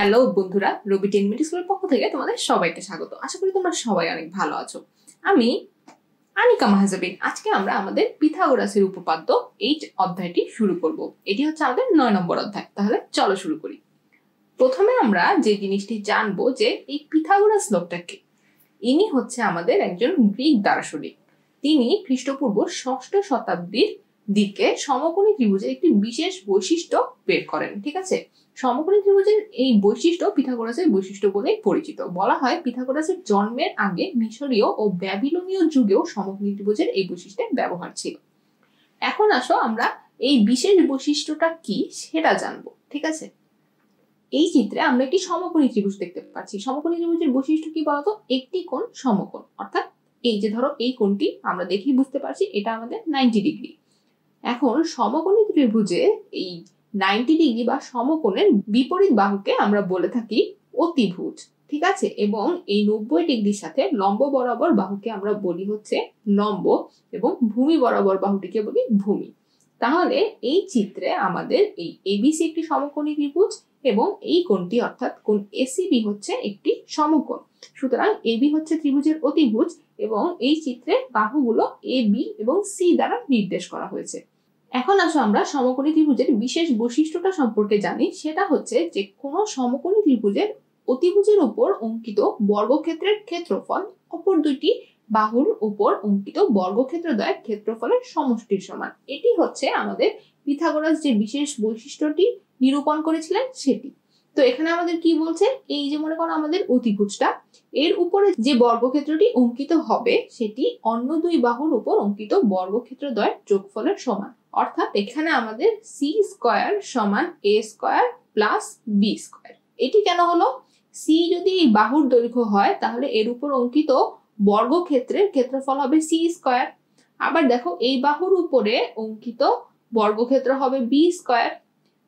Hello বন্ধুরা, রবি 10 minute স্কুলের পক্ষ থেকে তোমাদের সবাইকে স্বাগত। আশা করি তোমরা সবাই অনেক ভালো আছো। আমি আনিকা মাহজাবিন। আজকে আমরা আমাদের পিথাগোরাসের উপপাদ্য এই অধ্যায়টি শুরু করব। এটি হচ্ছে আমাদের 9 নম্বর অধ্যায়। তাহলে চলো শুরু করি। প্রথমে আমরা যে জিনিসটি জানবো যে এই পিথাগোরাস লোকটা কে। ইনি হচ্ছে আমাদের একজন গ্রিক দার্শনিক। তিনি খ্রিস্টপূর্ব 6ষ্ঠ শতাব্দীর দিকে সমকোণী ত্রিভুজের একটি বিশেষ বৈশিষ্ট্য বের করেন। ঠিক আছে, সমকোণী ত্রিভুজের এই বৈশিষ্ট্য পিথাগোরাসের বৈশিষ্ট্য বলে পরিচিত। বলা হয় পিথাগোরাসের জন্মের আগে মিশরীয় ও ব্যাবিলনীয় যুগেও সমকোণী ত্রিভুজের এই বৈশিষ্ট্যের ব্যবহার ছিল। এখন আসো আমরা এই বিশেষ বৈশিষ্ট্যটা কি সেটা জানবো। ঠিক আছে, এই চিত্রে আমরা একটি সমকোণী ত্রিভুজ দেখতে পাচ্ছি। সমকোণী ত্রিভুজের বৈশিষ্ট্য কি বলতো? একটি কোণ সমকোণ, অর্থাৎ এই যে ধরো এই কোণটি আমরা দেখেই বুঝতে পারছি এটা আমাদের 90 ডিগ্রি। এখন সমকোণী ত্রিভুজে এই 90 ডিগ্রি বা সমকোণের বিপরীত বাহুকে আমরা বলে থাকি অতিভুজ। ঠিক আছে, এবং এই 90 ডিগ্রির সাথে লম্ব বরাবর বাহুকে আমরা বলি হচ্ছে লম্ব, এবং ভূমি বরাবর বাহুটিকে বলি ভূমি। তাহলে এই চিত্রে আমাদের এই এবিসি একটি সমকোণী ত্রিভুজ এবং এই কোণটি অর্থাৎ কোণ এসিবি হচ্ছে একটি সমকোণ। সুতরাং এবি হচ্ছে ত্রিভুজের অতিভুজ এবং এই চিত্রে বাহুগুলো এ বি এবং সি দ্বারা নির্দেশ করা হয়েছে। এখন আসো আমরা সমকোণী ত্রিভুজের বিশেষ বৈশিষ্ট্যটা সম্পর্কে জানি। সেটা হচ্ছে যে কোনো সমকোণী ত্রিভুজের অতিভুজের উপর অঙ্কিত বর্গক্ষেত্রের ক্ষেত্রফল অপর দুইটি বাহুর উপর অঙ্কিত বর্গক্ষেত্রদ্বয়ের ক্ষেত্রফলের সমষ্টির সমান। এটি হচ্ছে আমাদের পিথাগোরাস যে বিশেষ বৈশিষ্ট্যটি নিরূপণ করেছিলেন সেটি। তো এখানে আমাদের কি বলছে, এই যে মনে করো আমাদের অতিভুজটা, এর উপরে যে বর্গক্ষেত্রটি অঙ্কিত হবে সেটি অন্য দুই বাহুর উপর অঙ্কিত বর্গক্ষেত্রদ্বয়ের যোগফলের সমান। অর্থাৎ এখানে আমাদের সি স্কয়ার সমান এ স্কয়ার প্লাস বি স্কয়ার। এটি কেন হলো? সি যদি এই বাহুর দৈর্ঘ্য হয় তাহলে এর উপর অঙ্কিত বর্গক্ষেত্রের ক্ষেত্রফল হবে সি স্কয়ার। আবার দেখো এই বাহুর উপরে অঙ্কিত বর্গক্ষেত্র হবে বি স্কয়ার,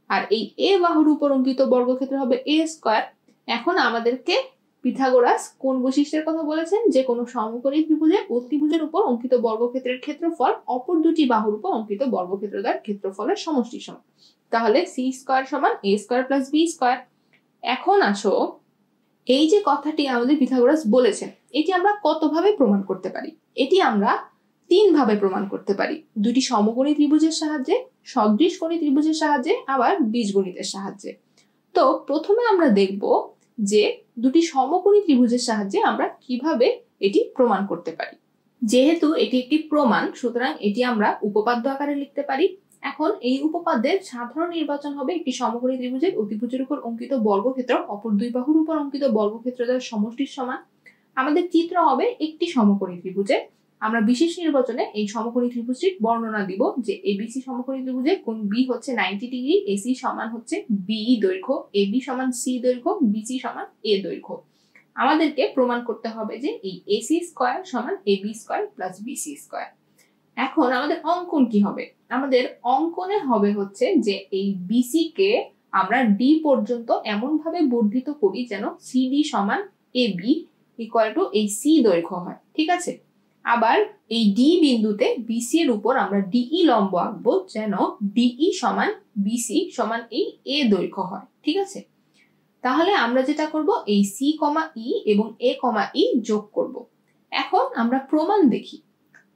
আর এই এ বাহুর উপর অঙ্কিত বর্গক্ষেত্র হবে এ স্কয়ার। এখন আমাদেরকে পিথাগোরাস কোন বৈশিষ্ট্যের কথা বলেছেন? যে কোনো সমকোণী ত্রিভুজে অতিভুজের উপর অঙ্কিত বর্গক্ষেত্রের ক্ষেত্রফল অপর দুটি বাহুর উপর অঙ্কিত বর্গক্ষেত্রদ্বয়ের ক্ষেত্রফলের সমষ্টি সমান। তাহলে সি স্কয়ার সমান এ স্কয়ার প্লাস বি স্কয়ার। এখন আসো এই যে কথাটি আমাদের পিথাগোরাস বলেছেন এটি আমরা কতভাবে প্রমাণ করতে পারি? এটি আমরা 3 ভাবে প্রমাণ করতে পারি। দুটি সমকোণী ত্রিভুজের সাহায্যে, সদৃশকোণী ত্রিভুজের সাহায্যে, আবার বীজগণিতের সাহায্যে। তো প্রথমে আমরা দেখব যে দুটি সমকোণী ত্রিভুজের সাহায্যে আমরা কিভাবে এটি প্রমাণ করতে পারি। যেহেতু এটি একটি প্রমাণ সুতরাং এটি আমরা উপপাদ্য আকারে লিখতে পারি। এখন এই উপপাদ্যের সাধারণ নির্বাচন হবে একটি সমকোণী ত্রিভুজের অতিভুজের উপর অঙ্কিত বর্গক্ষেত্র অপর দুই বাহুর উপর অঙ্কিত বর্গক্ষেত্রদ্বয়ের সমষ্টির সমান। আমাদের চিত্র হবে একটি সমকোণী ত্রিভুজের। আমরা বিশেষ নির্বাচনে এই সমকোণী ত্রিভুজটির বর্ণনা দিব যে এবিসি সমকোণী ত্রিভুজে কোণ বি হচ্ছে 90 ডিগ্রি, এসি সমান হচ্ছে বি দৈর্ঘ্য, এবি সমান সি দৈর্ঘ্য, বিসি সমান এ দৈর্ঘ্য। আমাদেরকে প্রমাণ করতে হবে যে এই এসি স্কয়ার সমান AB square plus BC square. এখন আমাদের অঙ্কন কি হবে? আমাদের অঙ্কনে হবে হচ্ছে যে এই বিসি কে আমরা ডি পর্যন্ত এমন ভাবে বর্ধিত করি যেন সিডি সমান এবি ইকুয়াল টু এই সি দৈর্ঘ্য হয়। ঠিক আছে, আবার এই ডি বিন্দুতে বিসি এর উপর আমরা ডিই লম্ব আঁকবো যেন ডিই সমান বিসি সমান এই এ দৈর্ঘ্য হয়। ঠিক আছে, তাহলে আমরা যেটা করব এই সি কমা ই এবং এ কমা ই যোগ করব। এখন আমরা প্রমাণ দেখি।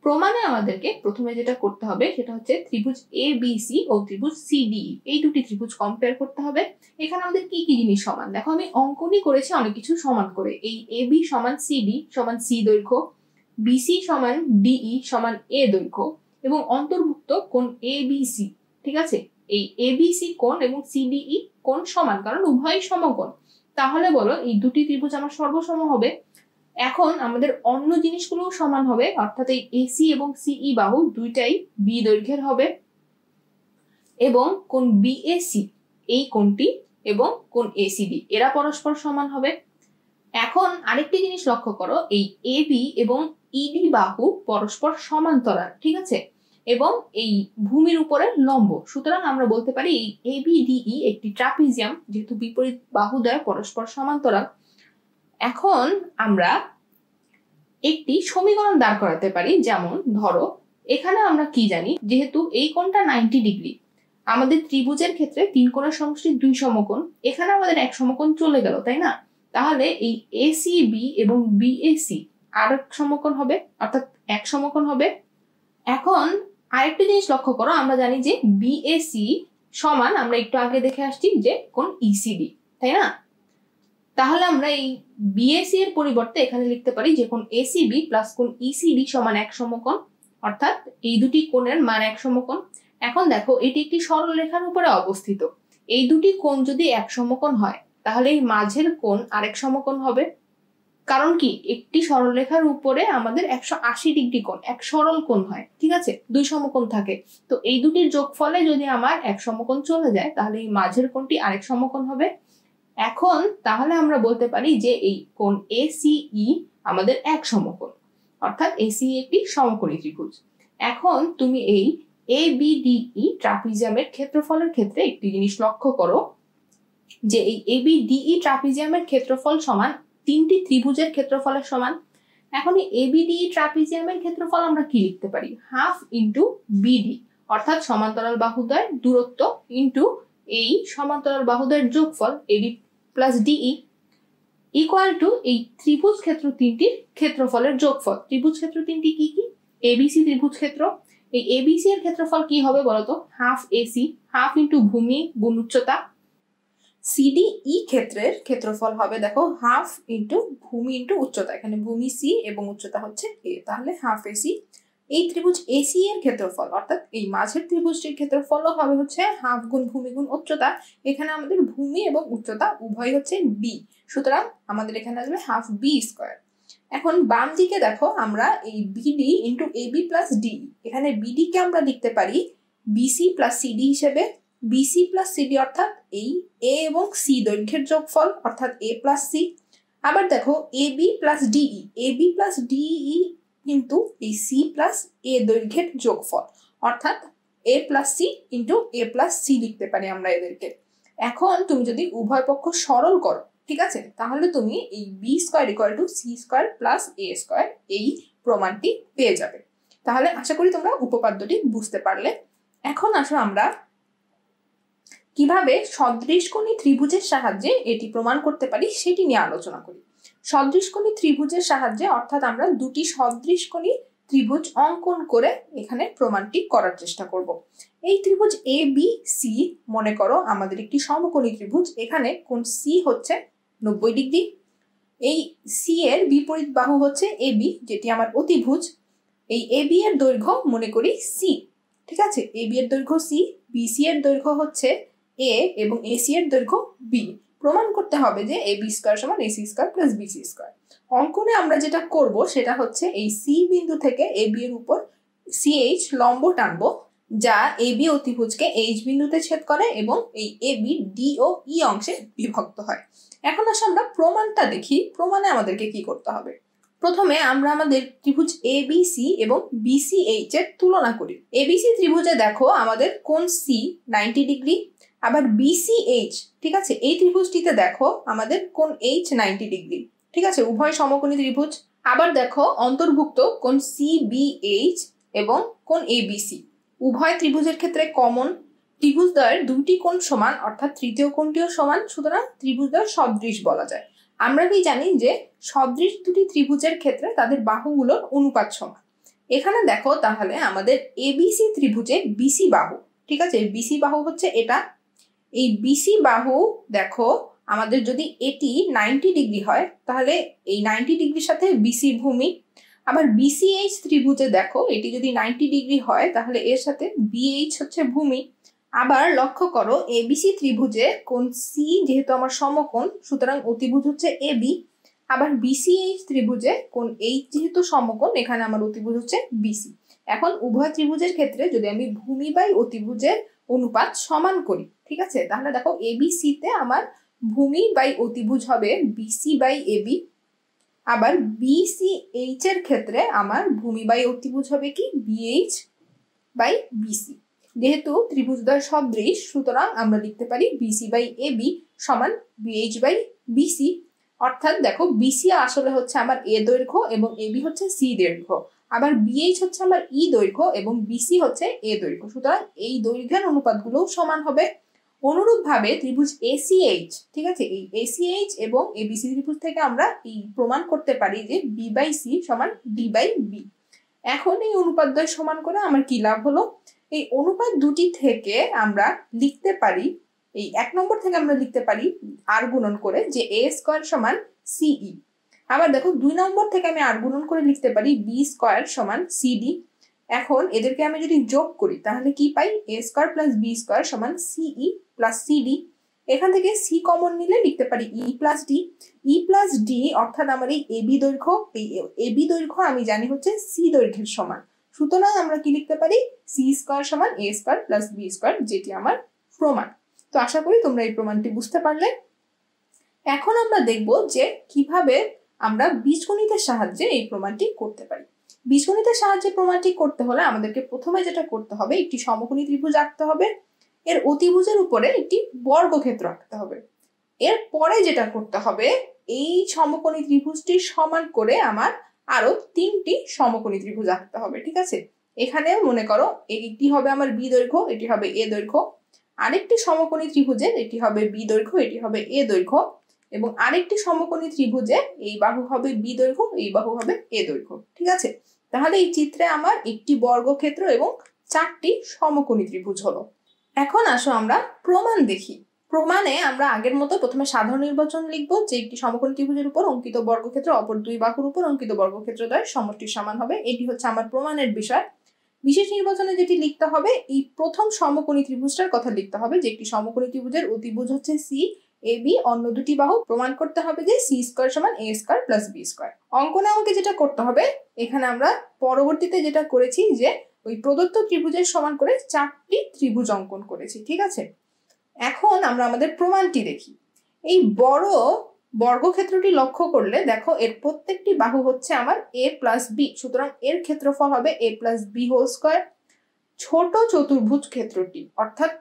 প্রমাণে আমাদেরকে প্রথমে যেটা করতে হবে সেটা হচ্ছে ত্রিভুজ এ বি সি ও ত্রিভুজ সি ডি এই দুটি ত্রিভুজ কম্পেয়ার করতে হবে। এখানে আমাদের কি কি জিনিস সমান? দেখো আমি অঙ্কনই করেছি অনেক কিছু সমান করে। এই এ বি সমান সিডি সমান সি দৈর্ঘ্য, বিসি সমান ডিই সমান এ দৈর্ঘ্য এবং অন্তর্ভুক্ত কোণ এ বি সি। ঠিক আছে, এই এ বি সি কোণ এবং সিডিই কোণ সমান কারণ উভয়ই সমকোণ। তাহলে বলো এই দুটি ত্রিভুজ আমার সর্বসম হবে। এখন আমাদের অন্য জিনিসগুলোও সমান হবে, অর্থাৎ এই এসি এবং সিই বাহু দুইটাই বি দৈর্ঘ্যের হবে এবং কোণ বিএসি এই কোণটি এবং কোণ এসিডি এরা পরস্পর সমান হবে। এখন আরেকটি জিনিস লক্ষ্য করো, এই এবি এবং ইডি বাহু পরস্পর সমান্তরাল। ঠিক আছে, এবং এই ভূমির উপরে লম্ব। সুতরাং আমরা বলতে পারি এই এবিডিই একটি ট্রাপিজিয়াম যেহেতু বিপরীত বাহুদ্বয় পরস্পর সমান্তরাল। এখন আমরা একটি সমীকরণ দাঁড় করাতে পারি। যেমন ধরো এখানে আমরা কি জানি, যেহেতু এই কোণটা 90 ডিগ্রি আমাদের ত্রিভুজের ক্ষেত্রে 3 কোণের সমষ্টি 2 সমকোণ, এখানে আমাদের এক সমকোণ চলে গেল, তাই না? তাহলে এই এসিবি এবং বিএসি আর এক সমকোণ হবে, অর্থাৎ এক সমকোণ হবে। এখন আরেকটা জিনিস লক্ষ্য করো, আমরা জানি যে বিএসি সমান, আমরা একটু আগে দেখে আসছি যে কোণ ইসিডি, তাই না? তাহলে আমরা এই বিএসি এর পরিবর্তে এখানে লিখতে পারি যে কোণ এসিবি প্লাস কোণ ইসিডি সমান এক সমকোণ, অর্থাৎ এই দুটি কোণের মান এক সমকোণ। এখন দেখো এটি একটি সরল রেখার উপরে অবস্থিত, এই দুটি কোণ যদি এক সমকোণ হয় তাহলে এই মাঝের কোণ আরেক সমকোণ হবে। কারণ কি, একটি সরলরেখার উপরে আমাদের 180 ডিগ্রি কোণ এক সরল কোণ হয়, ঠিক আছে, 2 সমকোণ থাকে। তো এই দুটির যোগফলে যদি আমার এক সমকোণ চলে যায় তাহলে এই মাঝের কোণটি আরেক সমকোণ হবে। এখন তাহলে আমরা বলতে পারি যে এই কোণ এসিই আমাদের এক সমকোণ, অর্থাৎ এসি একটি সমকোণী ত্রিভুজ। এখন তুমি এই এবিডিই ট্রাপিজিয়ামের ক্ষেত্রফলের ক্ষেত্রে একটি জিনিস লক্ষ্য করো, যে এই এবিডিই ট্রাপিজিয়ামের ক্ষেত্রফল সমান 3টি ত্রিভুজের ক্ষেত্রফলের সমান। এখন এই এবিডিই ট্রাপিজিয়ামের ক্ষেত্রফল আমরা কি লিখতে পারি? হাফ ইন্টু বিডি, অর্থাৎ সমান্তরাল বাহুদ্বয়ের দূরত্ব ইন্টু এই সমান্তরাল বাহুদ্বয়ের যোগফল AB plus DE equal to এই ত্রিভুজ ক্ষেত্র 3টির ক্ষেত্রফলের যোগফল। ত্রিভুজ ক্ষেত্র 3টি কি কি? এবিসি ত্রিভুজ ক্ষেত্র। এই এবিসি এর ক্ষেত্রফল কি হবে বলতো? হাফ এসি, হাফ ইন্টু ভূমি গুণ উচ্চতা। সিডিই ক্ষেত্রের ক্ষেত্রফল হবে দেখো হাফ ইন্টু ভূমি ইন্টু উচ্চতা, এখানে ভূমি সি এবং উচ্চতা হচ্ছে এ, তাহলে হাফ এসি। এই ত্রিভুজ এসি এর ক্ষেত্রফল, অর্থাৎ এই মাঝের ত্রিভুজটির ক্ষেত্রফল হবে হচ্ছে হাফ গুণ ভূমি গুণ উচ্চতা। এখানে আমাদের ভূমি এবং উচ্চতা উভয় হচ্ছে বি, সুতরাং আমাদের এখানে আসবে হাফ বি স্কয়ার। এখন বাম দিকে দেখো আমরা এই BD into AB plus DE, এখানে বিডি কে আমরা লিখতে পারি বিসি প্লাস সিডি হিসেবে। বিসি প্লাস সিডি অর্থাৎ এই এ এবং সি দৈর্ঘ্যের যোগফল, অর্থাৎ এ প্লাস সি। আবার দেখো AB plus DE, AB plus DE কিন্তু এই সি প্লাস এ দৈর্ঘ্যের যোগফল, অর্থাৎ A plus C into A plus C লিখতে পারি আমরা এদেরকে। এখন তুমি যদি উভয় পক্ষ সরল করো, ঠিক আছে, তাহলে তুমি এই B square equal to C square plus A square এই প্রমাণটি পেয়ে যাবে। তাহলে আশা করি তোমরা উপপাদ্যটি বুঝতে পারলে। এখন আসো আমরা কিভাবে সদৃশকোণী ত্রিভুজের সাহায্যে এটি প্রমাণ করতে পারি সেটি নিয়ে আলোচনা করি। সদৃশকোণী ত্রিভুজের সাহায্যে, অর্থাৎ আমরা দুটি সদৃশকোণী ত্রিভুজ অঙ্কন করে এখানে প্রমাণটি করার চেষ্টা করব। এই ত্রিভুজ এ বি সি মনে করো আমাদের একটি সমকোণী ত্রিভুজ, এখানে কোণ সি হচ্ছে 90 ডিগ্রি, এই সি এর বিপরীত বাহু হচ্ছে এবি যেটি আমার অতিভুজ। এই এবি এর দৈর্ঘ্য মনে করি সি, ঠিক আছে, এবি এর দৈর্ঘ্য সি, বিসি এর দৈর্ঘ্য হচ্ছে এ এবং এসি এর দৈর্ঘ্য বি। প্রমাণ করতে হবে যে এ বি স্কয়ার সমান AC square plus BC square. অঙ্কনে আমরা যেটা করব সেটা হচ্ছে এই সি বিন্দু থেকে এ বি এর উপর সিএইচ লম্ব টানবো, যা এ বি অতিভুজকে এইচ বিন্দুতে ছেদ করে এবং এই এ বি ডি ও ই অংশে বিভক্ত হয়। এখন আসলে আমরা প্রমাণটা দেখি। প্রমাণে আমাদেরকে কি করতে হবে? প্রথমে আমরা আমাদের ত্রিভুজ এবিসি এবং বিসিএইচ এর তুলনা করি। এবিসি ত্রিভুজে দেখো আমাদের কোণ সি 90 ডিগ্রি, আবার বিসিএইচ, ঠিক আছে, এই ত্রিভুজটিতে দেখো আমাদের কোণ এইচ 90 ডিগ্রি, ঠিক আছে, উভয় সমকোণী ত্রিভুজ। আবার দেখো অন্তর্ভুক্ত কোণ সিবিএইচ এবং কোণ এবিসি, উভয় ত্রিভুজের ক্ষেত্রে কমন। ত্রিভুজদ্বয়ের দুটি কোণ সমান, অর্থাৎ তৃতীয় কোণটিও সমান, সুতরাং ত্রিভুজদ্বয় সদৃশ বলা যায়। আমরা কি জানি যে সদৃশ দুটি ত্রিভুজের ক্ষেত্রে তাদের বাহুগুলোর অনুপাত সমান। এখানে দেখো তাহলে আমাদের এবিসি ত্রিভুজে বিসি বাহু, ঠিক আছে, বিসি বাহু হচ্ছে এটা। এই বিসি বাহু দেখো আমাদের যদি এটি 90 ডিগ্রি হয় তাহলে এই 90 ডিগ্রির সাথে বিসি ভূমি। আবার বিসিএইচ ত্রিভুজে দেখো এটি যদি 90 ডিগ্রি হয় তাহলে এর সাথে বিএইচ হচ্ছে ভূমি। আবার লক্ষ্য করো এবিসি ত্রিভুজে কোণ সি যেহেতু আমার সমকোণ, সুতরাং অতিভুজ হচ্ছে এবি। আবার বিসিএইচ ত্রিভুজে কোণ এইচ যেহেতু সমকোণ, এখানে আমার অতিভুজ হচ্ছে বিসি। এখন উভয় ত্রিভুজের ক্ষেত্রে যদি আমি ভূমি বাই অতিভুজের অনুপাত সমান করি, ঠিক আছে, তাহলে দেখো এবিসি তে আমার ভূমি বাই অতিভুজ হবে বিসি বাই এবি। আবার বিসিএইচ এর ক্ষেত্রে আমার ভূমি বাই অতিভুজ হবে কি বিএইচ বাই বিসি। যেহেতু ত্রিভুজদ্বয় সদৃশ, সুতরাং আমরা লিখতে পারি বিসি বাই এবি সমান বিএইচ বাই বিসি। অর্থাৎ দেখো বিসি আসলে হচ্ছে আমার এ দৈর্ঘ্য এবং এবি হচ্ছে সি দৈর্ঘ্য। আবার বিএইচ হচ্ছে আমার ই দৈর্ঘ্য এবং বিসি হচ্ছে এ দৈর্ঘ্য, সুতরাং এই দৈর্ঘ্যের অনুপাতগুলোও সমান হবে। অনুরূপভাবে ত্রিভুজ এসিএইচ, ঠিক আছে, এই এসিএইচ এবং এবিসি ত্রিভুজ থেকে আমরা এই প্রমাণ করতে পারি যে বি বাই সি সমান ডি বাই বি। এখন এই অনুপাত দ্বয় সমান করে আমার কি লাভ হলো, এই অনুপাত দুটি থেকে আমরা লিখতে পারি, এই 1 নম্বর থেকে আমরা লিখতে পারি আর গুণন করে যে এ স্কয়ার সমান সিই। আবার দেখো 2 নম্বর থেকে আমি আর গুণন করে লিখতে পারি বি স্কয়ার সমান সিডি। এখন এদেরকে আমি যদি যোগ করি তাহলে কি পাই, এ স্কয়ার প্লাস বি স্কয়ার সমান সিই প্লাস সিডি। এখান থেকে সি কমন নিলে লিখতে পারি ই প্লাস ডি। ই প্লাস ডি অর্থাৎ আমার এই এবি দৈর্ঘ্য, এই এবি দৈর্ঘ্য আমি জানি হচ্ছে সি দৈর্ঘ্যের সমান, সুতরাং আমরা কি লিখতে পারি, সি স্কয়ার সমান এ স্কয়ার প্লাস বি স্কয়ার, যেটি আমার প্রমাণ। তো আশা করি তোমরা এই প্রমাণটি বুঝতে পারলে। এখন আমরা দেখব যে কিভাবে আমরা বীজগণিতের সাহায্যে এই প্রমাণটি করতে পারি। বীজগণিতের সাহায্যে প্রমাণটি করতে হলে আমাদেরকে প্রথমে যেটা করতে হবে, একটি সমকোণী ত্রিভুজ আঁকতে হবে, এর অতিভুজের উপরে একটি বর্গক্ষেত্র আঁকতে হবে। এরপরে যেটা করতে হবে, এই সমকোণী ত্রিভুজটি সমান করে আমার আরো 3টি সমকোণী ত্রিভুজ আঁকতে হবে, ঠিক আছে। এখানে মনে করো একটি হবে আমার বি দৈর্ঘ্য, এটি হবে এ দৈর্ঘ্য, আরেকটি সমকোণী ত্রিভুজের এটি হবে বি দৈর্ঘ্য, এটি হবে এ দৈর্ঘ্য, এবং আরেকটি সমকোণী ত্রিভুজে এই বাহু হবে বি দৈর্ঘ্য, এই বাহু হবে এ দৈর্ঘ্য, ঠিক আছে। তাহলে এই চিত্রে আমার একটি বর্গক্ষেত্র এবং 4টি সমকোণী ত্রিভুজ হলো। এখন আসো আমরা প্রমাণ দেখি। প্রমাণে আমরা আগের মতো প্রথমে সাধারণ নির্বাচন লিখব যে একটি সমকোণী ত্রিভুজের উপর অঙ্কিত বর্গক্ষেত্র অপর দুই বাহুর উপর অঙ্কিত বর্গক্ষেত্র দ্বয়ের সমষ্টির সমান হবে, এটি হচ্ছে আমার প্রমাণের বিষয়। বিশেষ নির্বাচনে যেটি লিখতে হবে, এই প্রথম সমকোণী ত্রিভুজটার কথা লিখতে হবে যে একটি সমকোণী ত্রিভুজের অতিভুজ হচ্ছে সি এ বি, অন্য দুটি বাহু প্রমাণ করতে হবে যে সি স্কয়ার সমান এ স্কয়ার প্লাস বি স্কয়ার। অঙ্কনে আমাকে যেটা করতে হবে, এখানে আমরা পরবর্তীতে যেটা করেছি যে ওই প্রদত্ত ত্রিভুজের সমান করে 4টি ত্রিভুজ অঙ্কন করেছি, ঠিক আছে। এখন আমরা আমাদের প্রমাণটি দেখি। এই বড় বর্গক্ষেত্রটি লক্ষ্য করলে দেখো এর প্রত্যেকটি বাহু হচ্ছে আমার এ প্লাস বি, সুতরাং এর ক্ষেত্রফল হবে এ প্লাস বি হোল স্কয়ার। ছোট চতুর্ভুজ ক্ষেত্রটি অর্থাৎ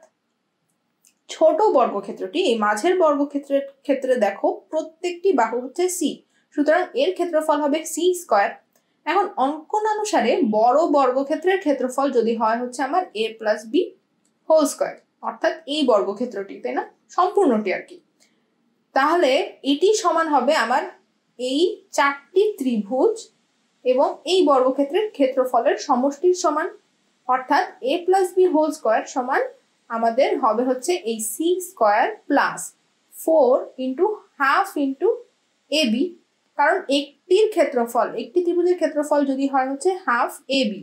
ছোট বর্গক্ষেত্রটি, এই মাঝের বর্গক্ষেত্রের ক্ষেত্রে দেখো প্রত্যেকটি বাহু হচ্ছে সি, সুতরাং এর ক্ষেত্রফল হবে সি স্কয়ার। এখন অঙ্কনানুসারে বড় বর্গক্ষেত্রের ক্ষেত্রফল যদি হয় হচ্ছে আমার এ প্লাস বি হোল স্কয়ার, অর্থাৎ এই বর্গক্ষেত্রটি, তাই না, সম্পূর্ণটি আর কি। তাহলে এটি সমান হবে আমার এই 4টি ত্রিভুজ এবং এই বর্গক্ষেত্রের ক্ষেত্রফলের সমষ্টির সমান, অর্থাৎ A plus B whole square সমান আমাদের হবে হচ্ছে এই C square plus 4 into half into A B, কারণ একটির ক্ষেত্রফল, একটি ত্রিভুজের ক্ষেত্রফল যদি হয় হচ্ছে হাফ এ বি,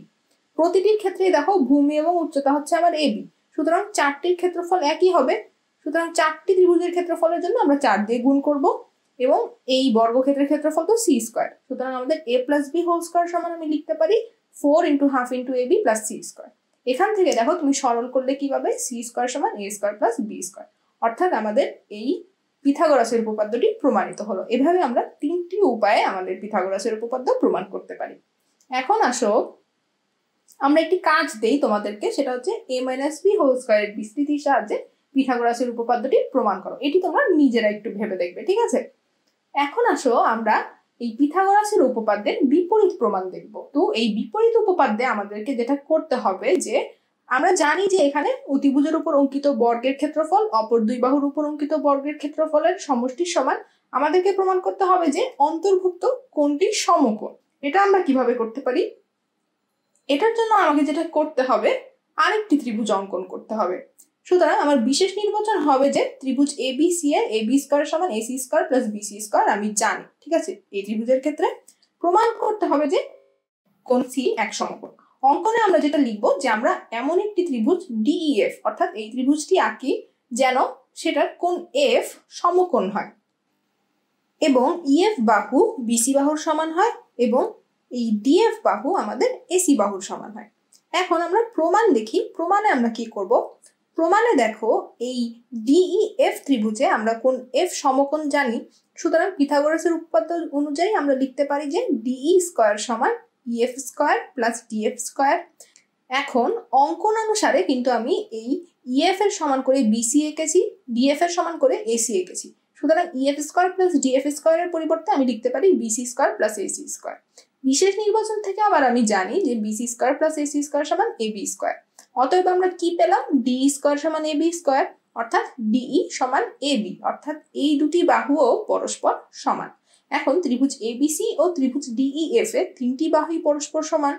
প্রতিটির ক্ষেত্রেই দেখো ভূমি এবং উচ্চতা হচ্ছে আমার এ বি, সুতরাং 4টির ক্ষেত্রফল একই হবে, সুতরাং 4টি ত্রিভুজের ক্ষেত্রফলের জন্য আমরা 4 দিয়ে গুণ করব, এবং এই বর্গক্ষেত্রের ক্ষেত্রফল তো সি স্কয়ার, সুতরাং আমাদের এ প্লাস বি হোল স্কয়ার সমান আমি লিখতে পারি 4 into half into A B plus C square. এখান থেকে দেখো তুমি সরল করলে কি পাবে, সি স্কয়ার সমান এ স্কয়ার প্লাস বি স্কয়ার, অর্থাৎ আমাদের এই পিথাগোরাসের উপপাদ্যটি প্রমাণিত হলো। এভাবে আমরা 3টি উপায়ে আমাদের পিথাগোরাসের উপপাদ্য প্রমাণ করতে পারি। এখন আসো আমরা একটি কাজ দেই তোমাদেরকে, সেটা হচ্ছে a মাইনাস বি হোল স্কয়ারের বিস্তৃতির সাহায্যে পিথাগোরাসের উপপাদ্যটি প্রমাণ করো। এটি তোমরা নিজেরা একটু ভেবে দেখবে, ঠিক আছে। এখন আসো আমরা এই পিথাগোরাসের উপপাদ্যের বিপরীত প্রমাণ দেখব। তো এই বিপরীত উপপাদ্যে আমাদেরকে যেটা করতে হবে যে আমরা জানি যে এখানে অতিভুজের উপর অঙ্কিত বর্গের ক্ষেত্রফল অপর দুই বাহুর উপর অঙ্কিত বর্গের ক্ষেত্রফলের সমষ্টির সমান। আমাদেরকে প্রমাণ করতে হবে যে অন্তর্ভুক্ত কোণটি সমকোণ। এটা আমরা কিভাবে করতে পারি, এটার জন্য আমাকে যেটা করতে হবে আরেকটি ত্রিভুজ অঙ্কন করতে হবে। সুতরাং আমার বিশেষ নির্বাচন হবে যে ত্রিভুজ এ বি সি এর এ বি স্কয়ার সমান A C square plus B C square আমি জানি, ঠিক আছে। এই ত্রিভুজের ক্ষেত্রে প্রমাণ করতে হবে যে কোণ সি এক সমকোণ। অঙ্কনে আমরা যেটা লিখবো যে আমরা এমন একটি ত্রিভুজ ডিইএফ অর্থাৎ এই ত্রিভুজটি আঁকি যেন সেটার কোণ এফ সমকোণ হয় এবং ইএফ বাহু বিসি বাহুর সমান হয় এবং এই ডিএফ বাহু আমাদের এসি বাহুর সমান হয়। এখন আমরা প্রমাণ দেখি। প্রমাণে আমরা কি করব, প্রমাণে দেখো এই ডিইএফ ত্রিভুজে আমরা কোণ এফ সমকোণ জানি, সুতরাং পিথাগোরাসের উপপাদ্য অনুযায়ী আমরা লিখতে পারি যে ডিই স্কয়ার সমান EF square plus DF square. এখন অঙ্কন অনুসারে কিন্তু আমি এই ইএফ এর সমান করে বিসি এঁকেছি, ডিএফ এর সমান করে এসি এঁকেছি, সুতরাং ইএফ স্কয়ার প্লাস ডিএফ স্কয়ারের পরিবর্তে আমি লিখতে পারি BC square plus AC square. বিশেষ নির্বাচন থেকে আবার আমি জানি যে BC square plus AC square সমান এবি স্কয়ার। অতএব আমরা কি পেলাম? ডি স্কয়ার সমান এবি স্কয়ার, অর্থাৎ ডিই সমান এবি, অর্থাৎ এই দুটি বাহুও পরস্পর সমান। এখন ত্রিভুজ এবিসি ও ত্রিভুজ ডিইএফ এর তিনটি বাহুই পরস্পর সমান,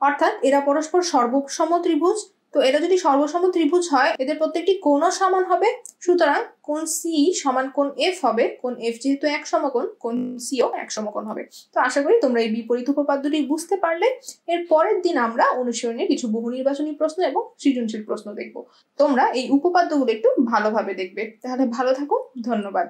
অর্থাৎ এরা পরস্পর সর্বসম ত্রিভুজ। তো এরা যদি সর্বসম ত্রিভুজ হয়, এদের প্রত্যেকটি কোণও সমান হবে। সুতরাং কোণ সি সমান কোণ এফ হবে। কোণ এফ যেহেতু এক সমকোণ, কোণ সিও এক সমকোণ হবে। তো আশা করি তোমরা এই বিপরীত উপপাদ্যটি বুঝতে পারলে। এর পরের দিন আমরা অনুশীলনের কিছু বহু নির্বাচনী প্রশ্ন এবং সৃজনশীল প্রশ্ন দেখব। তোমরা এই উপপাদ্যগুলো একটু ভালোভাবে দেখবে। তাহলে ভালো থাকো, ধন্যবাদ।